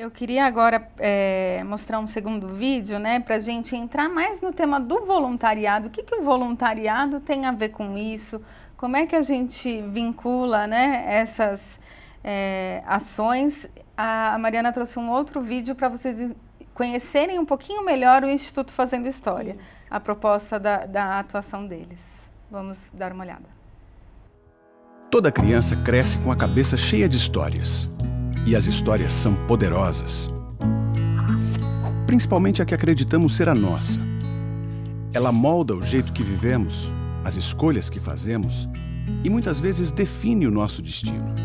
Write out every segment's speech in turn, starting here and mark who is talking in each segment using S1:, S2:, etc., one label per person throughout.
S1: Eu queria agora mostrar um segundo vídeo, né, para a gente entrar mais no tema do voluntariado. O que que o voluntariado tem a ver com isso? Como é que a gente vincula, né, essas ações? A Mariana trouxe um outro vídeo para vocês conhecerem um pouquinho melhor o Instituto Fazendo História,
S2: Isso.
S1: a proposta da atuação deles. Vamos dar uma olhada.
S3: Toda criança cresce com a cabeça cheia de histórias. E as histórias são poderosas. Principalmente a que acreditamos ser a nossa. Ela molda o jeito que vivemos, as escolhas que fazemos e muitas vezes define o nosso destino.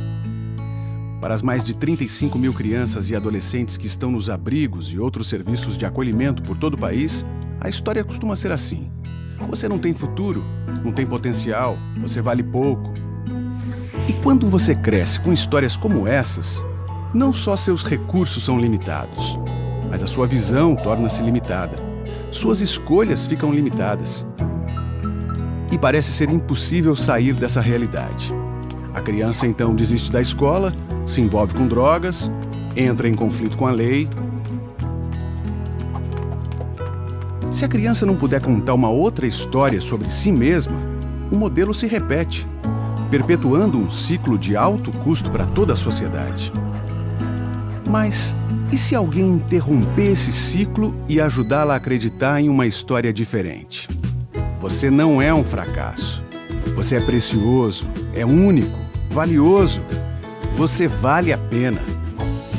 S3: Para as mais de 35 mil crianças e adolescentes que estão nos abrigos e outros serviços de acolhimento por todo o país, a história costuma ser assim. Você não tem futuro, não tem potencial, você vale pouco. E quando você cresce com histórias como essas, não só seus recursos são limitados, mas a sua visão torna-se limitada. Suas escolhas ficam limitadas. E parece ser impossível sair dessa realidade. A criança então desiste da escola, se envolve com drogas, entra em conflito com a lei. Se a criança não puder contar uma outra história sobre si mesma, o modelo se repete, perpetuando um ciclo de alto custo para toda a sociedade. Mas e se alguém interromper esse ciclo e ajudá-la a acreditar em uma história diferente? Você não é um fracasso. Você é precioso, é único, valioso. Você vale a pena.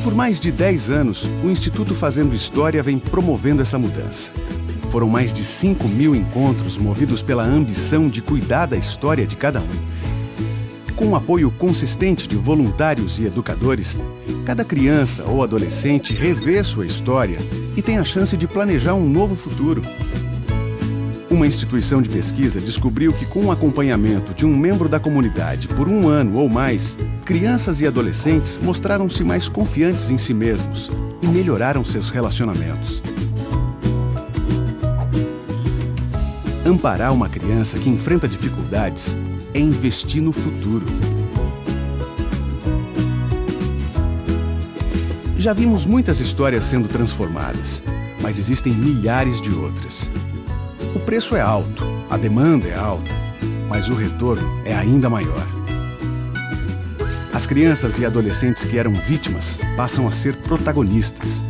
S3: Por mais de 10 anos, o Instituto Fazendo História vem promovendo essa mudança. Foram mais de 5 mil encontros movidos pela ambição de cuidar da história de cada um. Com o apoio consistente de voluntários e educadores, cada criança ou adolescente revê sua história e tem a chance de planejar um novo futuro. Uma instituição de pesquisa descobriu que, com o acompanhamento de um membro da comunidade por 1 ano ou mais, crianças e adolescentes mostraram-se mais confiantes em si mesmos e melhoraram seus relacionamentos. Amparar uma criança que enfrenta dificuldades é investir no futuro. Já vimos muitas histórias sendo transformadas, mas existem milhares de outras. O preço é alto, a demanda é alta, mas o retorno é ainda maior. As crianças e adolescentes que eram vítimas passam a ser protagonistas.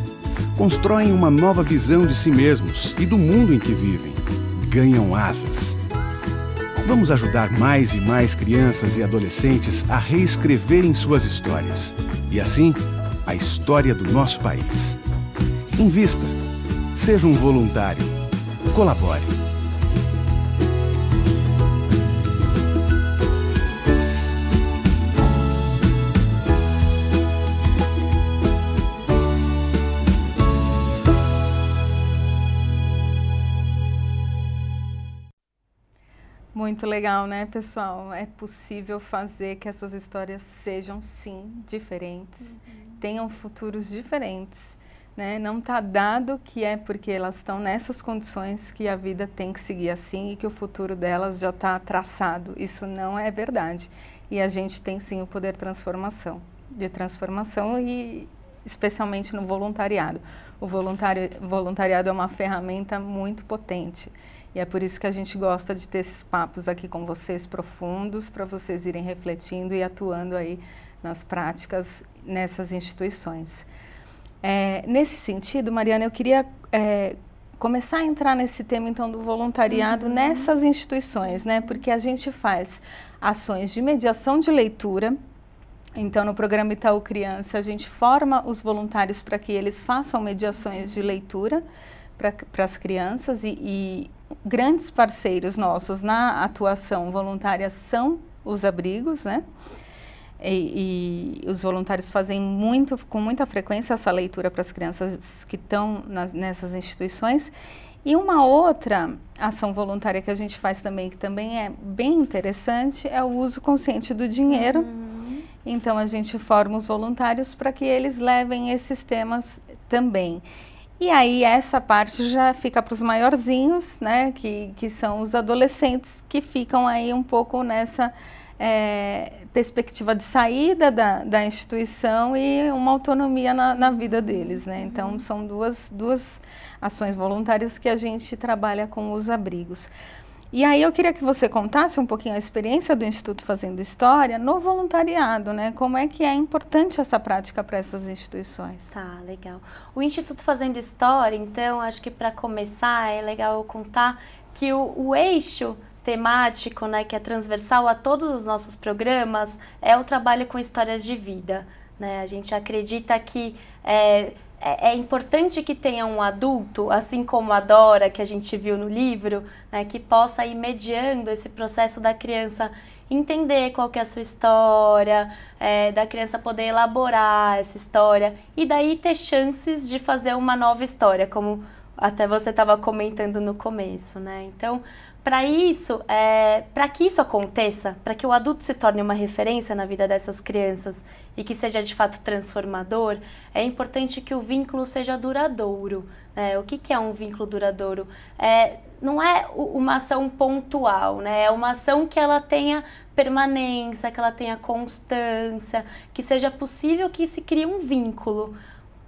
S3: Constroem uma nova visão de si mesmos e do mundo em que vivem. Ganham asas. Vamos ajudar mais e mais crianças e adolescentes a reescreverem suas histórias. E assim, a história do nosso país. Invista. Seja um voluntário. Colabore.
S1: Muito legal, né, pessoal? É possível fazer que essas histórias sejam, sim, diferentes, tenham futuros diferentes, né? Não está dado que é porque elas estão nessas condições que a vida tem que seguir assim e que o futuro delas já está traçado. Isso não é verdade. E a gente tem, sim, o poder de transformação e especialmente no voluntariado. O voluntariado é uma ferramenta muito potente. E é por isso que a gente gosta de ter esses papos aqui com vocês profundos, para vocês irem refletindo e atuando aí nas práticas nessas instituições. Nesse sentido, Mariana, eu queria começar a entrar nesse tema então do voluntariado nessas instituições, né? Porque a gente faz ações de mediação de leitura. Então, no programa Itaú Criança, a gente forma os voluntários para que eles façam mediações de leitura para as crianças e grandes parceiros nossos na atuação voluntária são os abrigos, né? E os voluntários fazem com muita frequência essa leitura para as crianças que estão nessas instituições. E uma outra ação voluntária que a gente faz também, que também é bem interessante, é o uso consciente do dinheiro. Então, a gente forma os voluntários para que eles levem esses temas também. E aí, essa parte já fica para os maiorzinhos, né, que são os adolescentes que ficam aí um pouco nessa perspectiva de saída da instituição e uma autonomia na vida deles, né? Então, são duas ações voluntárias que a gente trabalha com os abrigos. E aí eu queria que você contasse um pouquinho a experiência do Instituto Fazendo História no voluntariado, né? Como é que é importante essa prática para essas instituições?
S2: Tá, legal. O Instituto Fazendo História, então, acho que para começar é legal eu contar que o eixo temático, né, que é transversal a todos os nossos programas, é o trabalho com histórias de vida, né? A gente acredita que é importante que tenha um adulto, assim como a Dora, que a gente viu no livro, né, que possa ir mediando esse processo da criança entender qual que é a sua história, da criança poder elaborar essa história e daí ter chances de fazer uma nova história, como até você estava comentando no começo, né? Então, para isso, para que isso aconteça, para que o adulto se torne uma referência na vida dessas crianças e que seja de fato transformador, é importante que o vínculo seja duradouro. O que é um vínculo duradouro? Não é uma ação pontual, né? É uma ação que ela tenha permanência, que ela tenha constância, que seja possível que se crie um vínculo.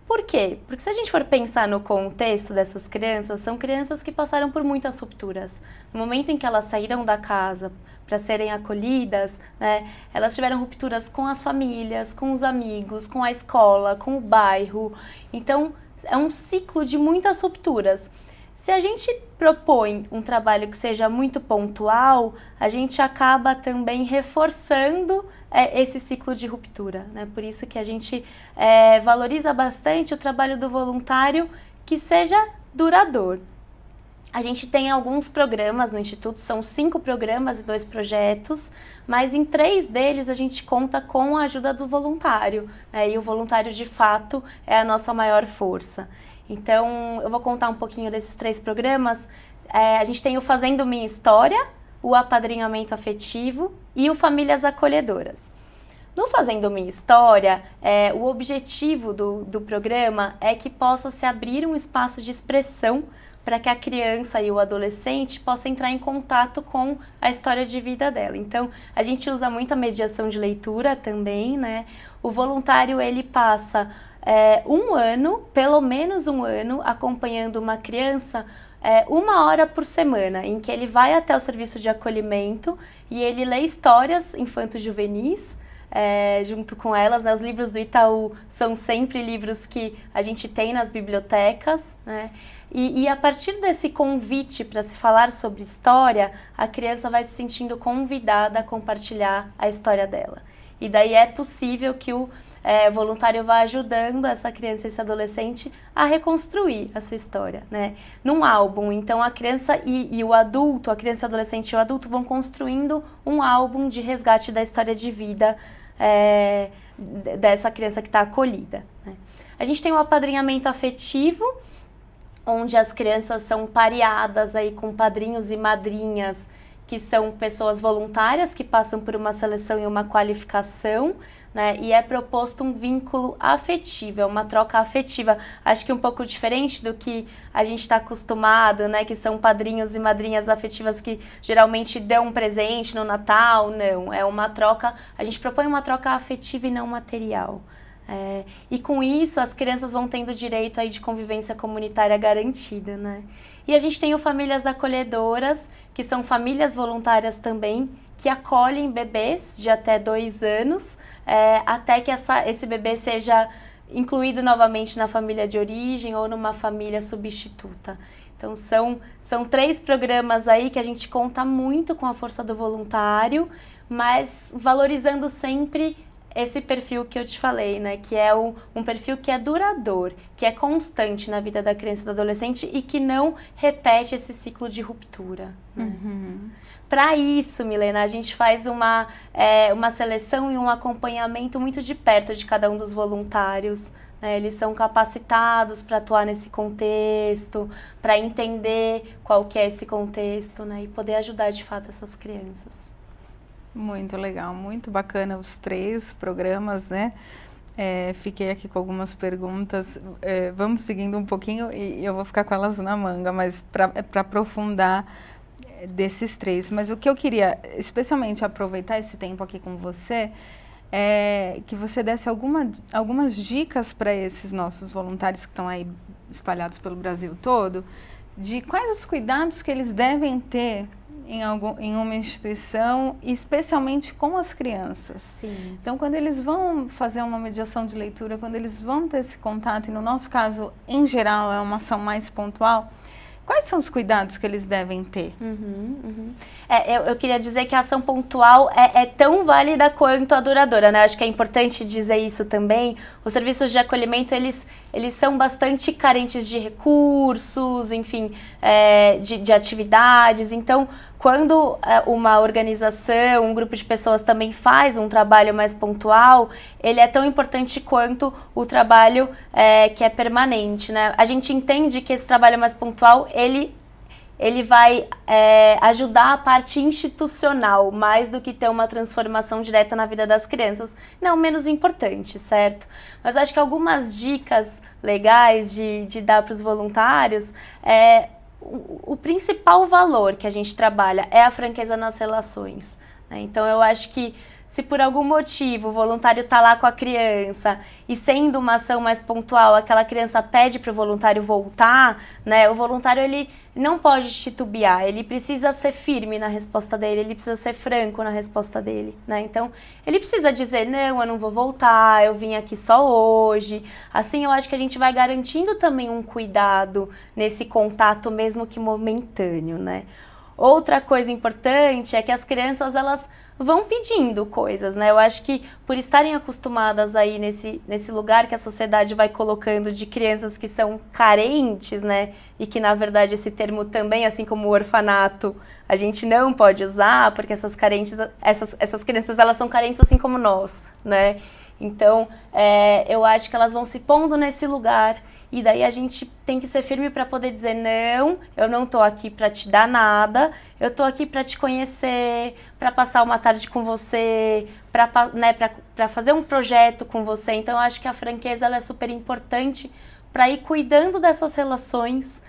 S2: Por quê? Porque se a gente for pensar no contexto dessas crianças, são crianças que passaram por muitas rupturas. No momento em que elas saíram da casa para serem acolhidas, né, elas tiveram rupturas com as famílias, com os amigos, com a escola, com o bairro. Então, é um ciclo de muitas rupturas. Se a gente propõe um trabalho que seja muito pontual, a gente acaba também reforçando esse ciclo de ruptura, né? Por isso que a gente valoriza bastante o trabalho do voluntário que seja duradouro. A gente tem alguns programas no Instituto, são 5 programas e 2 projetos, mas em 3 deles a gente conta com a ajuda do voluntário, né? E o voluntário de fato é a nossa maior força. Então, eu vou contar um pouquinho desses 3 programas. A gente tem o Fazendo Minha História, o Apadrinhamento Afetivo e o Famílias Acolhedoras. No Fazendo Minha História, o objetivo do programa é que possa se abrir um espaço de expressão para que a criança e o adolescente possam entrar em contato com a história de vida dela. Então, a gente usa muito a mediação de leitura também, né? O voluntário, ele passa um ano, pelo menos um ano, acompanhando uma criança 1 hora por semana, em que ele vai até o serviço de acolhimento e ele lê histórias infanto-juvenis junto com elas, né? Os livros do Itaú são sempre livros que a gente tem nas bibliotecas, né? E a partir desse convite para se falar sobre história, a criança vai se sentindo convidada a compartilhar a história dela. E daí é possível que o voluntário vá ajudando essa criança e esse adolescente a reconstruir a sua história, né? Num álbum, então a criança e o adulto, a criança, o adolescente e o adulto vão construindo um álbum de resgate da história de vida dessa criança que está acolhida, né? A gente tem o apadrinhamento afetivo, onde as crianças são pareadas aí com padrinhos e madrinhas, que são pessoas voluntárias que passam por uma seleção e uma qualificação, né? E é proposto um vínculo afetivo, uma troca afetiva. Acho que um pouco diferente do que a gente está acostumado, né? Que são padrinhos e madrinhas afetivas que geralmente dão um presente no Natal. Não, é uma troca, a gente propõe uma troca afetiva e não material. E com isso as crianças vão tendo direito aí de convivência comunitária garantida, né? E a gente tem o Famílias Acolhedoras, que são famílias voluntárias também, que acolhem bebês de até 2 anos, até que esse bebê seja incluído novamente na família de origem ou numa família substituta. Então são 3 programas aí que a gente conta muito com a força do voluntário, mas valorizando sempre esse perfil que eu te falei, né? Que é um perfil que é duradouro, que é constante na vida da criança e do adolescente e que não repete esse ciclo de ruptura, né?
S1: Uhum.
S2: Para isso, Milena, a gente faz uma seleção e um acompanhamento muito de perto de cada um dos voluntários, né? Eles são capacitados para atuar nesse contexto, para entender qual que é esse contexto, né? E poder ajudar de fato essas crianças.
S1: Muito legal, muito bacana os 3 programas, né? Fiquei aqui com algumas perguntas, vamos seguindo um pouquinho e eu vou ficar com elas na manga, mas para aprofundar desses 3. Mas o que eu queria, especialmente, aproveitar esse tempo aqui com você, é que você desse algumas dicas para esses nossos voluntários que estão aí espalhados pelo Brasil todo, de quais os cuidados que eles devem ter em uma instituição, especialmente com as crianças.
S2: Sim.
S1: Então, quando eles vão fazer uma mediação de leitura, quando eles vão ter esse contato, e no nosso caso, em geral, é uma ação mais pontual, quais são os cuidados que eles devem ter?
S2: Eu queria dizer que a ação pontual é tão válida quanto a duradoura, né? Acho que é importante dizer isso também. Os serviços de acolhimento, eles são bastante carentes de recursos, enfim, de atividades. Então, quando uma organização, um grupo de pessoas também faz um trabalho mais pontual, ele é tão importante quanto o trabalho que é permanente, né? A gente entende que esse trabalho mais pontual, ele vai ajudar a parte institucional, mais do que ter uma transformação direta na vida das crianças. Não menos importante, certo? Mas acho que algumas dicas legais de dar para os voluntários o principal valor que a gente trabalha é a franqueza nas relações, né? Então, eu acho que se por algum motivo o voluntário está lá com a criança e sendo uma ação mais pontual, aquela criança pede para o voluntário voltar, né? O voluntário ele não pode titubear, ele precisa ser firme na resposta dele, ele precisa ser franco na resposta dele, né? Então, ele precisa dizer, não, eu não vou voltar, eu vim aqui só hoje. Assim, eu acho que a gente vai garantindo também um cuidado nesse contato, mesmo que momentâneo, né? Outra coisa importante é que as crianças, elas vão pedindo coisas, né? Eu acho que por estarem acostumadas aí nesse lugar que a sociedade vai colocando de crianças que são carentes, né? E que, na verdade, esse termo também, assim como o orfanato, a gente não pode usar, porque essas crianças, elas são carentes assim como nós, né? Então, eu acho que elas vão se pondo nesse lugar e daí a gente tem que ser firme para poder dizer, não, eu não tô aqui para te dar nada, eu tô aqui para te conhecer, para passar uma tarde com você, para fazer um projeto com você. Então, eu acho que a franqueza ela é super importante para ir cuidando dessas relações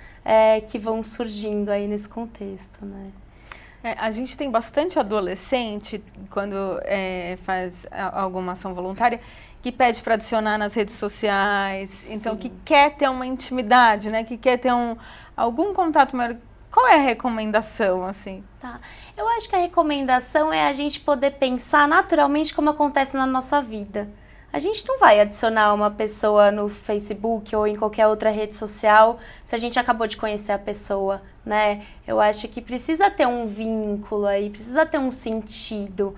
S2: que vão surgindo aí nesse contexto, né?
S1: A gente tem bastante adolescente, quando faz alguma ação voluntária, que pede para adicionar nas redes sociais, então que quer ter uma intimidade, né? Que quer ter algum contato maior. Qual é a recomendação, assim?
S2: Tá. Eu acho que a recomendação é a gente poder pensar naturalmente como acontece na nossa vida. A gente não vai adicionar uma pessoa no Facebook ou em qualquer outra rede social se a gente acabou de conhecer a pessoa, né? Eu acho que precisa ter um vínculo aí, precisa ter um sentido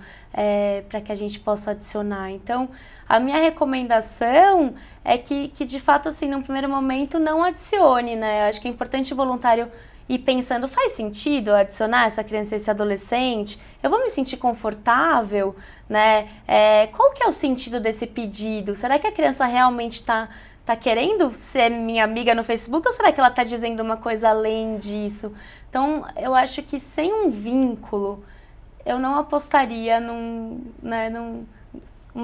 S2: para que a gente possa adicionar. Então, a minha recomendação é que de fato, assim, num primeiro momento, não adicione, né? Eu acho que é importante o voluntário ir pensando, faz sentido adicionar essa criança e esse adolescente? Eu vou me sentir confortável, né? Qual que é o sentido desse pedido? Será que a criança realmente está querendo ser minha amiga no Facebook ou será que ela está dizendo uma coisa além disso? Então, eu acho que sem um vínculo, eu não apostaria numa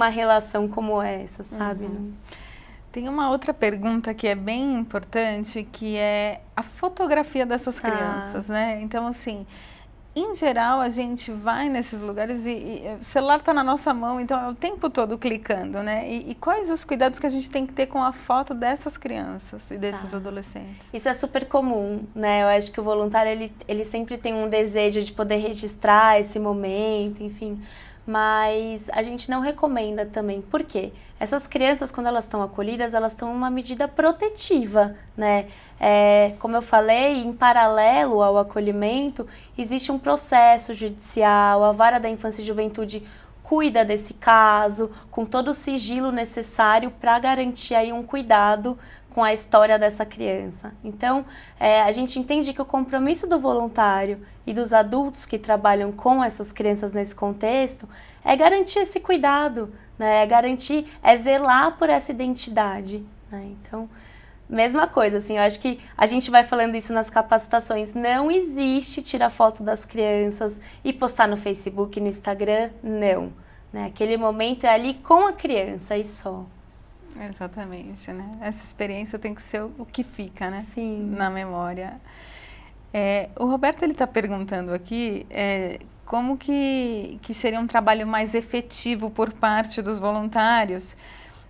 S2: relação como essa, sabe?
S1: Uhum. Tem uma outra pergunta que é bem importante, que é a fotografia dessas crianças, né? Então, assim, em geral, a gente vai nesses lugares e o celular está na nossa mão, então é o tempo todo clicando, né? E quais os cuidados que a gente tem que ter com a foto dessas crianças e desses adolescentes?
S2: Isso é super comum, né? Eu acho que o voluntário, ele sempre tem um desejo de poder registrar esse momento, enfim. Mas a gente não recomenda também. Por quê? Essas crianças, quando elas estão acolhidas, elas estão em uma medida protetiva, né? Como eu falei, em paralelo ao acolhimento, existe um processo judicial, a Vara da Infância e Juventude cuida desse caso, com todo o sigilo necessário para garantir aí um cuidado com a história dessa criança. Então, a gente entende que o compromisso do voluntário e dos adultos que trabalham com essas crianças nesse contexto é garantir esse cuidado, né? É zelar por essa identidade, né? Então, mesma coisa, assim, eu acho que a gente vai falando isso nas capacitações, não existe tirar foto das crianças e postar no Facebook, no Instagram, não, né? Aquele momento é ali com a criança e só.
S1: Exatamente, né? Essa experiência tem que ser o que fica, né?
S2: Sim.
S1: Na memória. O Roberto ele está perguntando aqui como que seria um trabalho mais efetivo por parte dos voluntários,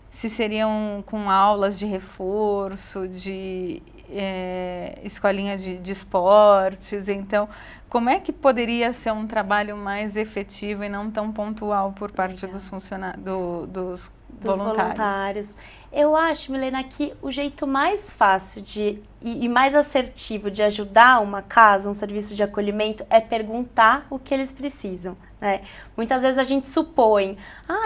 S1: se seriam com aulas de reforço, de escolinha de esportes. Então, como é que poderia ser um trabalho mais efetivo e não tão pontual por parte dos dos voluntários?
S2: Eu acho, Milena, que o jeito mais fácil e mais assertivo de ajudar uma casa, um serviço de acolhimento, é perguntar o que eles precisam, né? Muitas vezes a gente supõe,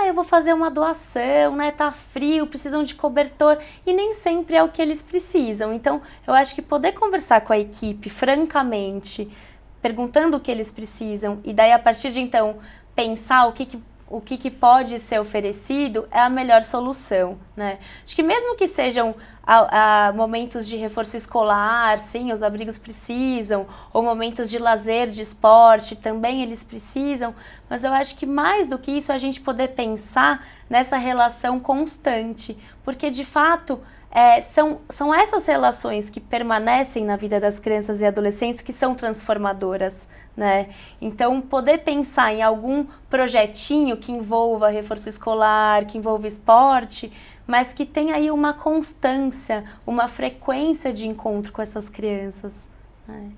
S2: eu vou fazer uma doação, né? Tá frio, precisam de cobertor, e nem sempre é o que eles precisam. Então, eu acho que poder conversar com a equipe, francamente, perguntando o que eles precisam, e daí a partir de então pensar o que pode ser oferecido é a melhor solução, né? Acho que mesmo que sejam momentos de reforço escolar, sim, os abrigos precisam, ou momentos de lazer, de esporte, também eles precisam, mas eu acho que mais do que isso a gente poder pensar nessa relação constante, porque de fato são essas relações que permanecem na vida das crianças e adolescentes que são transformadoras, né? Então, poder pensar em algum projetinho que envolva reforço escolar, que envolva esporte, mas que tenha aí uma constância, uma frequência de encontro com essas crianças, né?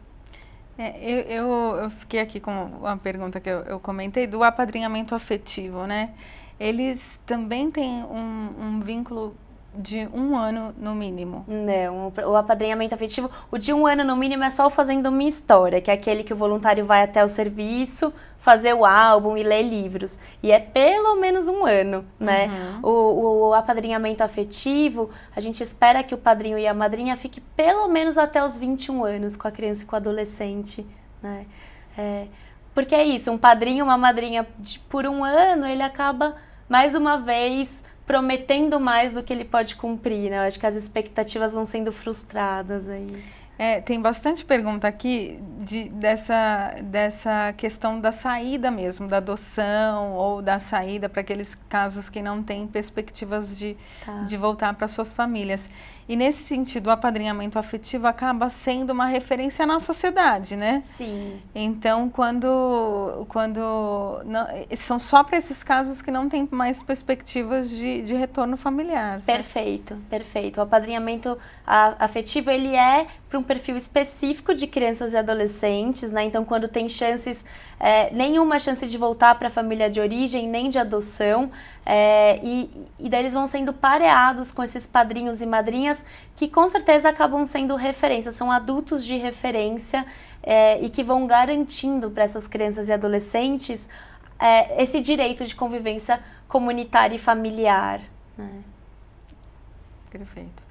S1: Eu fiquei aqui com uma pergunta que eu comentei do apadrinhamento afetivo, né? Eles também têm um vínculo de 1 ano no mínimo.
S2: Não, o apadrinhamento afetivo, o de 1 ano no mínimo é só o Fazendo Uma História, que é aquele que o voluntário vai até o serviço, fazer o álbum e ler livros. E é pelo menos 1 ano, né? O apadrinhamento afetivo, a gente espera que o padrinho e a madrinha fiquem pelo menos até os 21 anos com a criança e com o adolescente, né? Porque é isso, um padrinho e uma madrinha por 1 ano, ele acaba, mais uma vez, prometendo mais do que ele pode cumprir, né? Eu acho que as expectativas vão sendo frustradas aí.
S1: Tem bastante pergunta aqui dessa questão da saída mesmo, da adoção ou da saída para aqueles casos que não têm perspectivas de voltar para suas famílias. E nesse sentido, o apadrinhamento afetivo acaba sendo uma referência na sociedade, né?
S2: Sim.
S1: Então, são só para esses casos que não tem mais perspectivas de retorno familiar.
S2: Perfeito, perfeito. O apadrinhamento afetivo, ele é para um perfil específico de crianças e adolescentes, né? Então, quando tem nenhuma chance de voltar para a família de origem, nem de adoção, e daí eles vão sendo pareados com esses padrinhos e madrinhas que com certeza acabam sendo referência, são adultos de referência e que vão garantindo para essas crianças e adolescentes esse direito de convivência comunitária e familiar, né?
S1: Perfeito.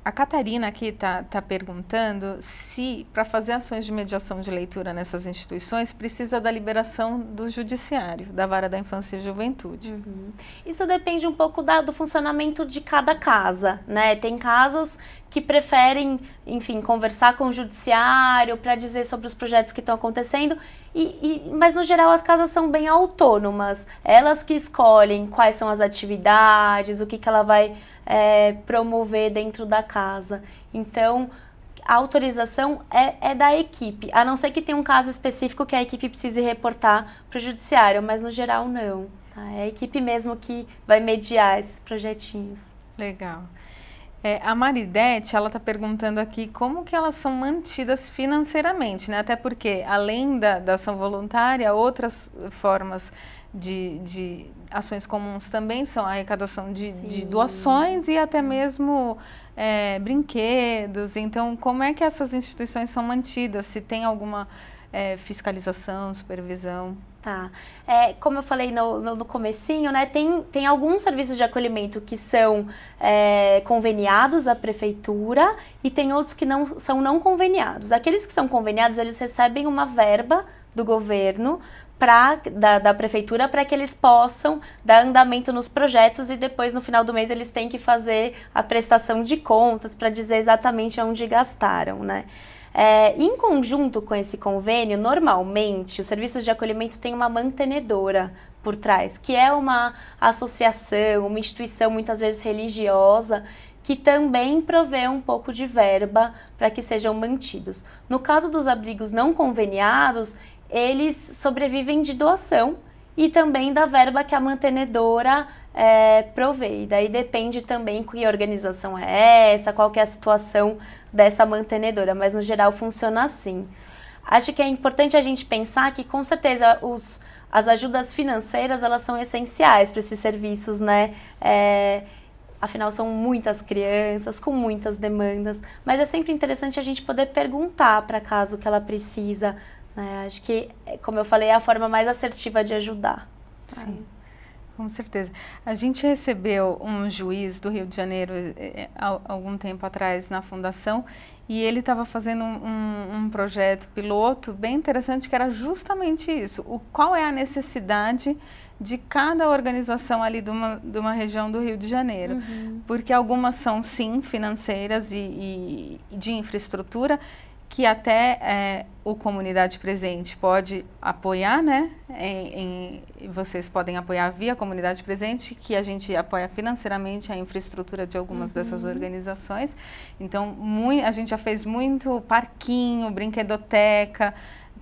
S1: A Catarina aqui está perguntando se, para fazer ações de mediação de leitura nessas instituições, precisa da liberação do judiciário, da Vara da Infância e Juventude.
S2: Isso depende um pouco do funcionamento de cada casa, né? Tem casas que preferem, enfim, conversar com o judiciário para dizer sobre os projetos que estão acontecendo, mas no geral as casas são bem autônomas, elas que escolhem quais são as atividades, o que ela vai promover dentro da casa. Então, a autorização é da equipe, a não ser que tenha um caso específico que a equipe precise reportar para o judiciário, mas no geral não. Tá? É a equipe mesmo que vai mediar esses projetinhos.
S1: Legal. A Maridete, ela está perguntando aqui como que elas são mantidas financeiramente, né? Até porque, além da ação voluntária, outras formas de ações comuns também são a arrecadação de doações e até mesmo brinquedos. Então, como é que essas instituições são mantidas? Se tem alguma fiscalização, supervisão?
S2: Tá. Como eu falei no comecinho, né, tem alguns serviços de acolhimento que são conveniados à prefeitura e tem outros que são não conveniados. Aqueles que são conveniados, eles recebem uma verba do governo da prefeitura para que eles possam dar andamento nos projetos e depois no final do mês eles têm que fazer a prestação de contas para dizer exatamente onde gastaram, né? Em conjunto com esse convênio, normalmente, os serviços de acolhimento têm uma mantenedora por trás, que é uma associação, uma instituição muitas vezes religiosa, que também provê um pouco de verba para que sejam mantidos. No caso dos abrigos não conveniados, eles sobrevivem de doação e também da verba que a mantenedora provê. E daí depende também que organização é essa, qual que é a situação dessa mantenedora, mas no geral funciona assim. Acho que é importante a gente pensar que, com certeza, as ajudas financeiras, elas são essenciais para esses serviços, né? Afinal, são muitas crianças, com muitas demandas, mas é sempre interessante a gente poder perguntar para caso que ela precisa, né? Acho que, como eu falei, é a forma mais assertiva de ajudar.
S1: Sim. Com certeza. A gente recebeu um juiz do Rio de Janeiro há algum tempo atrás na fundação e ele estava fazendo um projeto piloto bem interessante que era justamente isso. Qual é a necessidade de cada organização ali de uma região do Rio de Janeiro. Uhum. Porque algumas são, sim, financeiras e de infraestrutura, que até o Comunidade Presente pode apoiar, né? Vocês podem apoiar via Comunidade Presente, que a gente apoia financeiramente a infraestrutura de algumas dessas organizações. Então, a gente já fez muito parquinho, brinquedoteca,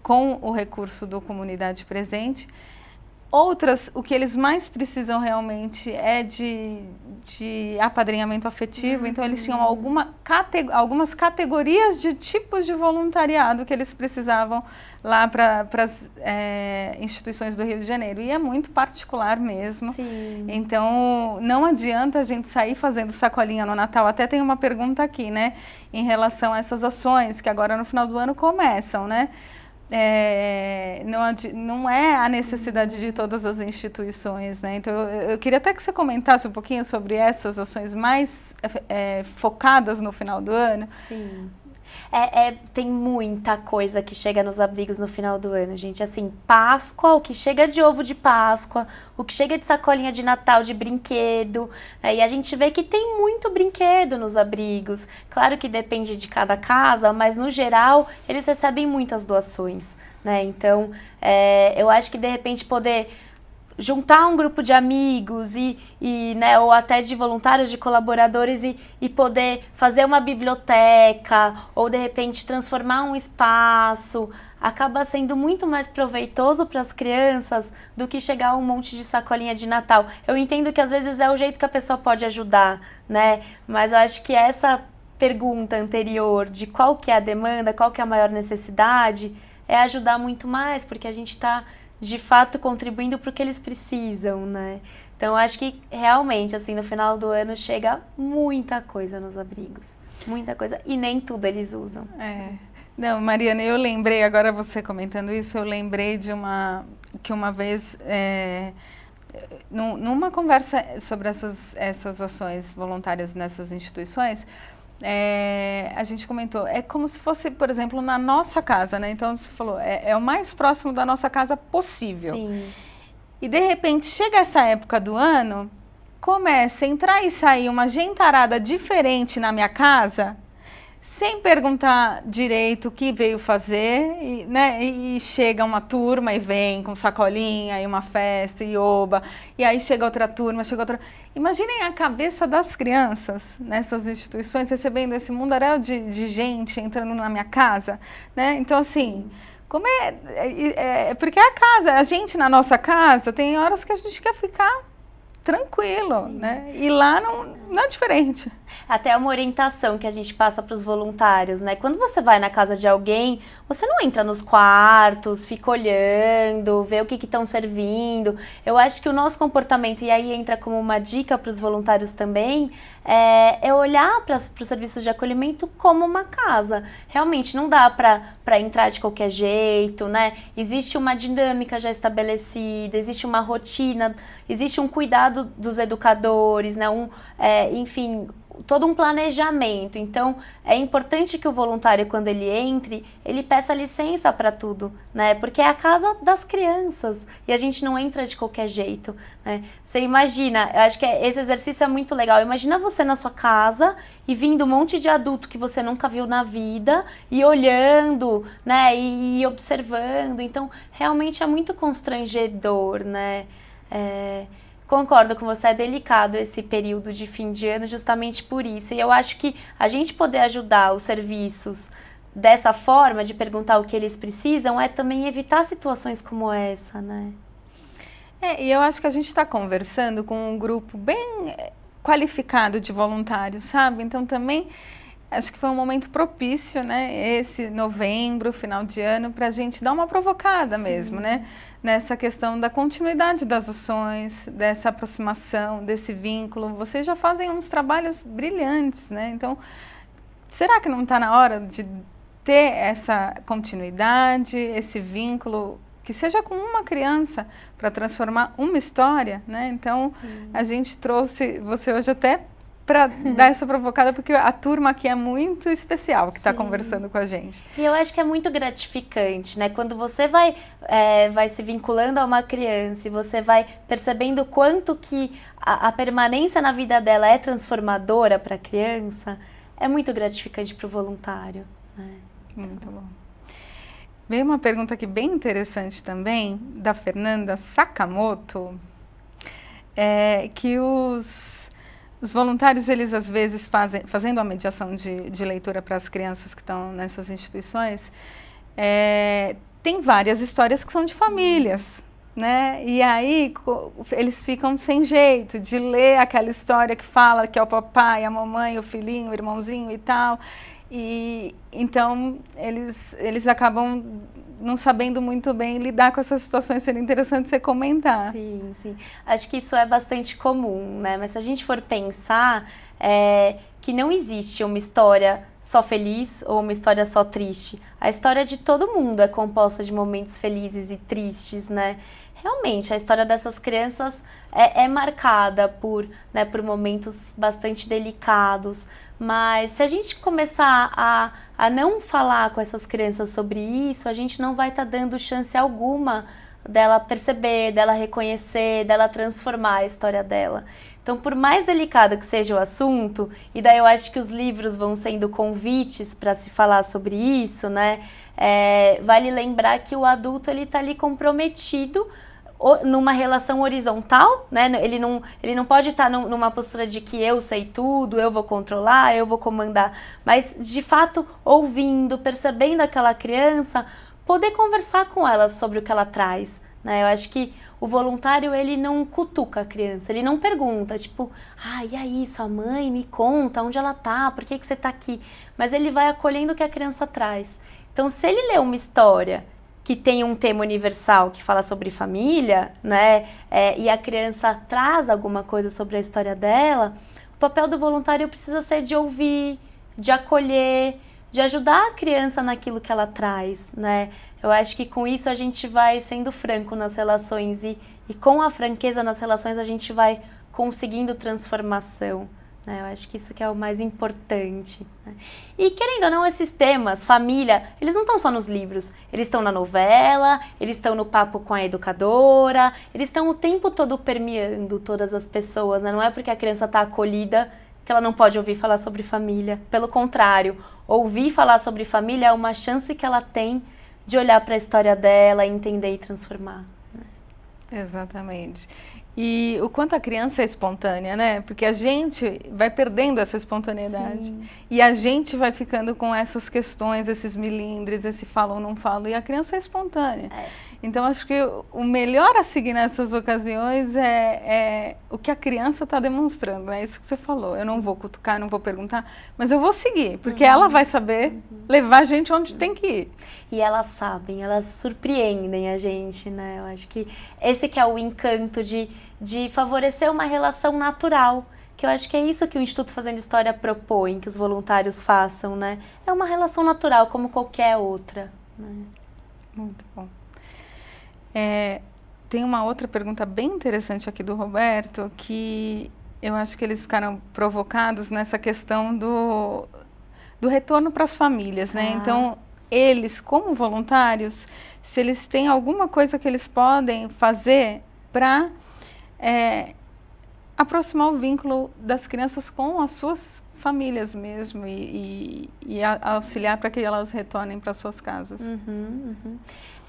S1: com o recurso do Comunidade Presente. Outras, o que eles mais precisam realmente é de apadrinhamento afetivo, então eles tinham algumas categorias de tipos de voluntariado que eles precisavam lá para as instituições do Rio de Janeiro, e é muito particular mesmo.
S2: Sim.
S1: Então não adianta a gente sair fazendo sacolinha no Natal. Até tem uma pergunta aqui, né, em relação a essas ações que agora no final do ano começam, né? Não é a necessidade de todas as instituições, né? Então eu queria até que você comentasse um pouquinho sobre essas ações mais focadas no final do ano.
S2: Sim. Tem muita coisa que chega nos abrigos no final do ano, gente. Assim, Páscoa, o que chega de ovo de Páscoa, o que chega de sacolinha de Natal, de brinquedo. E a gente vê que tem muito brinquedo nos abrigos. Claro que depende de cada casa, mas no geral eles recebem muitas doações, né? Então, eu acho que de repente poder juntar um grupo de amigos né, ou até de voluntários, de colaboradores e poder fazer uma biblioteca ou de repente transformar um espaço, acaba sendo muito mais proveitoso para as crianças do que chegar um monte de sacolinha de Natal. Eu entendo que às vezes é o jeito que a pessoa pode ajudar, né? Mas eu acho que essa pergunta anterior de qual que é a demanda, qual que é a maior necessidade, é ajudar muito mais, porque a gente está de fato contribuindo para o que eles precisam, né? Então, acho que realmente, assim, no final do ano chega muita coisa nos abrigos. Muita coisa. E nem tudo eles usam.
S1: Não, Mariana, eu lembrei, agora você comentando isso, eu lembrei de que uma vez, numa conversa sobre essas ações voluntárias nessas instituições, a gente comentou, é como se fosse, por exemplo, na nossa casa, né? Então você falou, é o mais próximo da nossa casa possível.
S2: Sim.
S1: E de repente chega essa época do ano, começa a entrar e sair uma gentarada diferente na minha casa, sem perguntar direito o que veio fazer, né? E chega uma turma e vem com sacolinha e uma festa e oba, e aí chega outra turma, chega outra... Imaginem a cabeça das crianças nessas instituições, recebendo esse mundaréu de gente entrando na minha casa, né? Então, assim, como porque a casa, a gente na nossa casa, tem horas que a gente quer ficar tranquilo, né? E lá não é diferente.
S2: Até uma orientação que a gente passa para os voluntários, né? Quando você vai na casa de alguém, você não entra nos quartos, fica olhando, vê o que estão servindo. Eu acho que o nosso comportamento, e aí entra como uma dica para os voluntários também, é olhar para os serviços de acolhimento como uma casa. Realmente não dá para entrar de qualquer jeito, né? Existe uma dinâmica já estabelecida, existe uma rotina, existe um cuidado dos educadores, né? Enfim, todo um planejamento. Então, é importante que o voluntário, quando ele entre, ele peça licença para tudo, né? Porque é a casa das crianças e a gente não entra de qualquer jeito, né? Você imagina, eu acho que esse exercício é muito legal. Imagina você na sua casa e vindo um monte de adulto que você nunca viu na vida e olhando, né? E observando. Então, realmente é muito constrangedor, né? concordo com você, é delicado esse período de fim de ano justamente por isso. E eu acho que a gente poder ajudar os serviços dessa forma, de perguntar o que eles precisam, é também evitar situações como essa, né?
S1: E eu acho que a gente está conversando com um grupo bem qualificado de voluntários, sabe? Então também acho que foi um momento propício, né? Esse novembro, final de ano, para a gente dar uma provocada mesmo, né? Nessa questão da continuidade das ações, dessa aproximação, desse vínculo. Vocês já fazem uns trabalhos brilhantes, né? Então, será que não está na hora de ter essa continuidade, esse vínculo, que seja com uma criança, para transformar uma história, né? Então, a gente trouxe você hoje até para dar essa provocada, porque a turma aqui é muito especial que está conversando com a gente.
S2: E eu acho que é muito gratificante, né? Quando você vai se vinculando a uma criança e você vai percebendo o quanto que a permanência na vida dela é transformadora para a criança, é muito gratificante para o voluntário, né?
S1: Muito bom. Veio uma pergunta aqui bem interessante também, da Fernanda Sakamoto, que os voluntários, eles às vezes fazendo a mediação de leitura para as crianças que estão nessas instituições, tem várias histórias que são de famílias, né? E aí eles ficam sem jeito de ler aquela história que fala que é o papai, a mamãe, o filhinho, o irmãozinho e tal. E então eles acabam não sabendo muito bem lidar com essas situações. Seria interessante você comentar.
S2: Sim, sim. Acho que isso é bastante comum, né? Mas se a gente for pensar que não existe uma história só feliz ou uma história só triste. A história de todo mundo é composta de momentos felizes e tristes, né? Realmente, a história dessas crianças é marcada por momentos bastante delicados, mas se a gente começar a não falar com essas crianças sobre isso, a gente não vai estar dando chance alguma dela perceber, dela reconhecer, dela transformar a história dela. Então, por mais delicado que seja o assunto, e daí eu acho que os livros vão sendo convites para se falar sobre isso, né? Vale lembrar que o adulto ele está ali comprometido numa relação horizontal, né? Ele não pode estar numa postura de que eu sei tudo, eu vou controlar, eu vou comandar, mas de fato ouvindo, percebendo aquela criança, poder conversar com ela sobre o que ela traz, né? Eu acho que o voluntário ele não cutuca a criança, ele não pergunta, tipo, e aí, sua mãe, me conta, onde ela tá, por que você tá aqui? Mas ele vai acolhendo o que a criança traz. Então, se ele lê uma história que tem um tema universal que fala sobre família, né, e a criança traz alguma coisa sobre a história dela, o papel do voluntário precisa ser de ouvir, de acolher, de ajudar a criança naquilo que ela traz, né? Eu acho que com isso a gente vai sendo franco nas relações e com a franqueza nas relações a gente vai conseguindo transformação. Eu acho que isso que é o mais importante, né? E querendo ou não, esses temas, família, eles não estão só nos livros, eles estão na novela, eles estão no papo com a educadora, eles estão o tempo todo permeando todas as pessoas, né? Não é porque a criança está acolhida que ela não pode ouvir falar sobre família, pelo contrário, ouvir falar sobre família é uma chance que ela tem de olhar para a história dela, entender e transformar, né?
S1: Exatamente. E o quanto a criança é espontânea, né? Porque a gente vai perdendo essa espontaneidade. Sim. E a gente vai ficando com essas questões, esses milindres, esse falo ou não falo. E a criança é espontânea. Então, acho que o melhor a seguir nessas ocasiões é o que a criança está demonstrando. É isso que você falou. Eu não vou cutucar, não vou perguntar, mas eu vou seguir. Porque ela vai saber levar a gente onde tem que ir.
S2: E elas sabem, elas surpreendem a gente, né? Eu acho que esse que é o encanto de favorecer uma relação natural, que eu acho que é isso que o Instituto Fazendo História propõe, que os voluntários façam, né? É uma relação natural, como qualquer outra, né?
S1: Muito bom. Tem uma outra pergunta bem interessante aqui do Roberto, que eu acho que eles ficaram provocados nessa questão do retorno para as famílias, né? Então, eles, como voluntários, se eles têm alguma coisa que eles podem fazer para aproximar o vínculo das crianças com as suas famílias mesmo e auxiliar para que elas retornem para suas casas.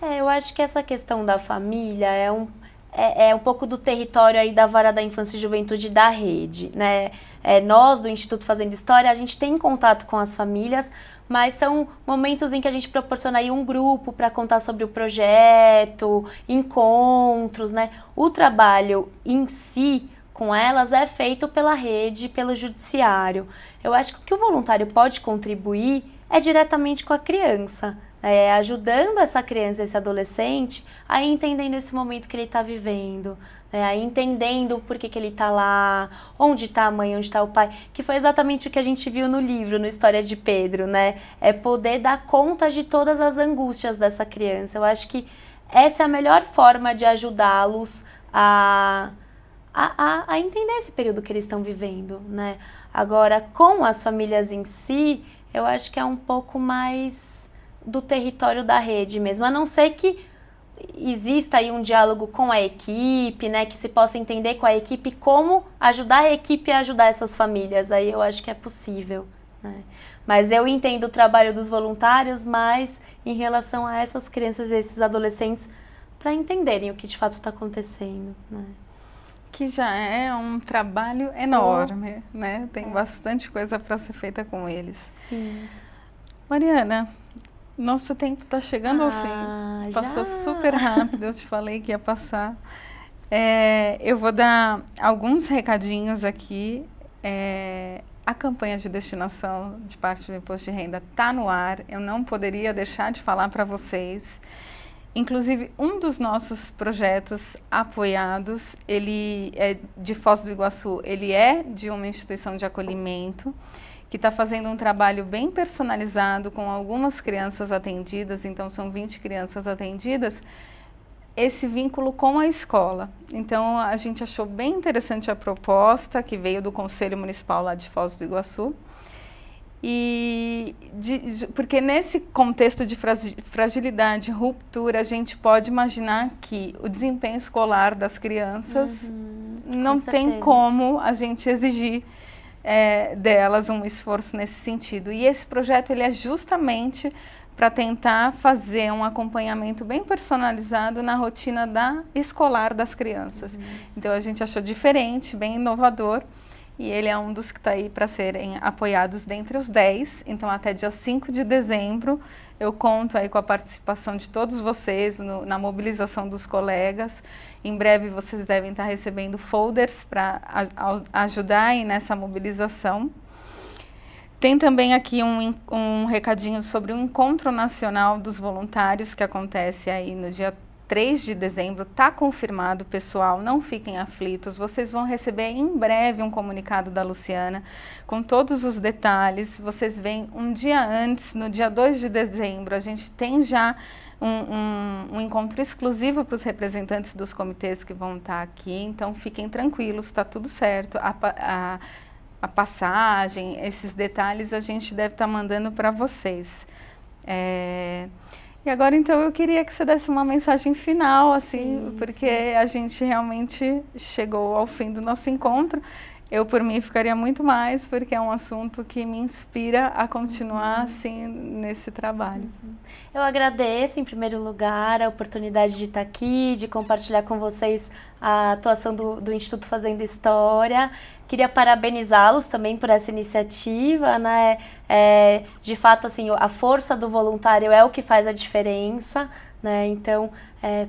S2: Eu acho que essa questão da família é um pouco do território aí da Vara da Infância e Juventude da rede, né? Nós, do Instituto Fazendo História, a gente tem contato com as famílias, mas são momentos em que a gente proporciona aí um grupo para contar sobre o projeto, encontros, né? O trabalho em si com elas é feito pela rede, pelo judiciário. Eu acho que o que o voluntário pode contribuir é diretamente com a criança, ajudando essa criança, esse adolescente, a ir entendendo esse momento que ele está vivendo, a ir entendendo por que ele está lá, onde está a mãe, onde está o pai, que foi exatamente o que a gente viu no livro, no História de Pedro, né? É poder dar conta de todas as angústias dessa criança. Eu acho que essa é a melhor forma de ajudá-los a entender esse período que eles estão vivendo, né? Agora, com as famílias em si, eu acho que é um pouco mais do território da rede mesmo, a não ser que exista aí um diálogo com a equipe, né, que se possa entender com a equipe como ajudar a equipe a ajudar essas famílias, aí eu acho que é possível, né? Mas eu entendo o trabalho dos voluntários, mas em relação a essas crianças e esses adolescentes, para entenderem o que de fato está acontecendo, né?
S1: Que já é um trabalho enorme, né? Tem bastante coisa para ser feita com eles.
S2: Sim.
S1: Mariana, nosso tempo está chegando ao fim. Passou super rápido, eu te falei que ia passar. Eu vou dar alguns recadinhos aqui. A campanha de destinação de parte do imposto de renda está no ar. Eu não poderia deixar de falar para vocês. Inclusive, um dos nossos projetos apoiados, ele é de Foz do Iguaçu, ele é de uma instituição de acolhimento, que está fazendo um trabalho bem personalizado com algumas crianças atendidas, então são 20 crianças atendidas, esse vínculo com a escola. Então, a gente achou bem interessante a proposta, que veio do Conselho Municipal lá de Foz do Iguaçu, porque nesse contexto de fragilidade, ruptura, a gente pode imaginar que o desempenho escolar das crianças não tem como a gente exigir delas um esforço nesse sentido. E esse projeto ele é justamente para tentar fazer um acompanhamento bem personalizado na rotina escolar das crianças. Então a gente achou diferente, bem inovador. E ele é um dos que está aí para serem apoiados dentre os 10. Então, até dia 5 de dezembro, eu conto aí com a participação de todos vocês na mobilização dos colegas. Em breve, vocês devem estar recebendo folders para ajudar aí nessa mobilização. Tem também aqui um recadinho sobre o Encontro Nacional dos Voluntários, que acontece aí no dia 3 de dezembro, está confirmado, pessoal, não fiquem aflitos, vocês vão receber em breve um comunicado da Luciana com todos os detalhes, vocês vêm um dia antes, no dia 2 de dezembro, a gente tem já um encontro exclusivo para os representantes dos comitês que vão estar aqui, então fiquem tranquilos, está tudo certo, a passagem, esses detalhes a gente deve estar mandando para vocês. E agora, então, eu queria que você desse uma mensagem final, assim, porque a gente realmente chegou ao fim do nosso encontro. Eu, por mim, ficaria muito mais, porque é um assunto que me inspira a continuar, assim, nesse trabalho.
S2: Eu agradeço, em primeiro lugar, a oportunidade de estar aqui, de compartilhar com vocês a atuação do Instituto Fazendo História. Queria parabenizá-los também por essa iniciativa, né? De fato, assim, a força do voluntário é o que faz a diferença, né? Então,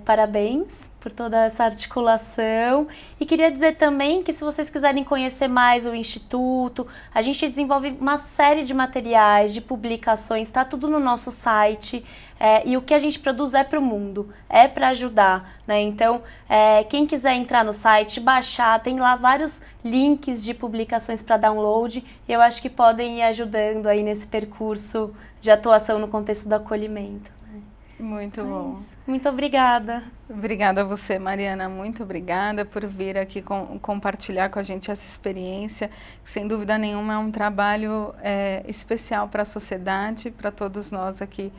S2: parabéns por toda essa articulação. E queria dizer também que se vocês quiserem conhecer mais o Instituto, a gente desenvolve uma série de materiais, de publicações, está tudo no nosso site. E o que a gente produz é para o mundo, é para ajudar, né? Então, quem quiser entrar no site, baixar, tem lá vários links de publicações para download. E eu acho que podem ir ajudando aí nesse percurso de atuação no contexto do acolhimento.
S1: Muito bom.
S2: Muito obrigada.
S1: Obrigada a você, Mariana. Muito obrigada por vir aqui compartilhar com a gente essa experiência. Sem dúvida nenhuma é um trabalho especial para a sociedade, para todos nós aqui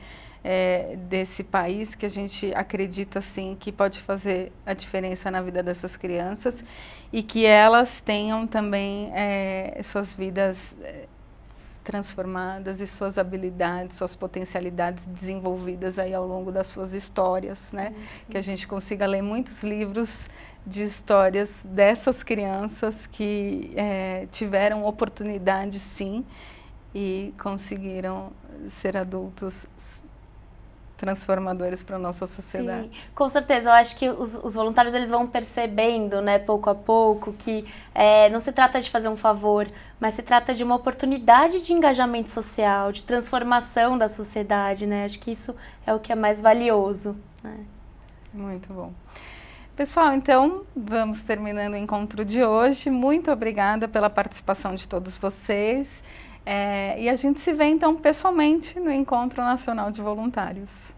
S1: desse país, que a gente acredita, sim, que pode fazer a diferença na vida dessas crianças e que elas tenham também suas vidas transformadas e suas habilidades, suas potencialidades desenvolvidas aí ao longo das suas histórias, né?
S2: Sim.
S1: Que a gente consiga ler muitos livros de histórias dessas crianças que tiveram oportunidade, sim, e conseguiram ser adultos transformadores para a nossa sociedade.
S2: Sim, com certeza. Eu acho que os voluntários eles vão percebendo, né, pouco a pouco, que não se trata de fazer um favor, mas se trata de uma oportunidade de engajamento social, de transformação da sociedade, né? Acho que isso é o que é mais valioso, né?
S1: Muito bom. Pessoal, então, vamos terminando o encontro de hoje. Muito obrigada pela participação de todos vocês. E a gente se vê, então, pessoalmente no Encontro Nacional de Voluntários.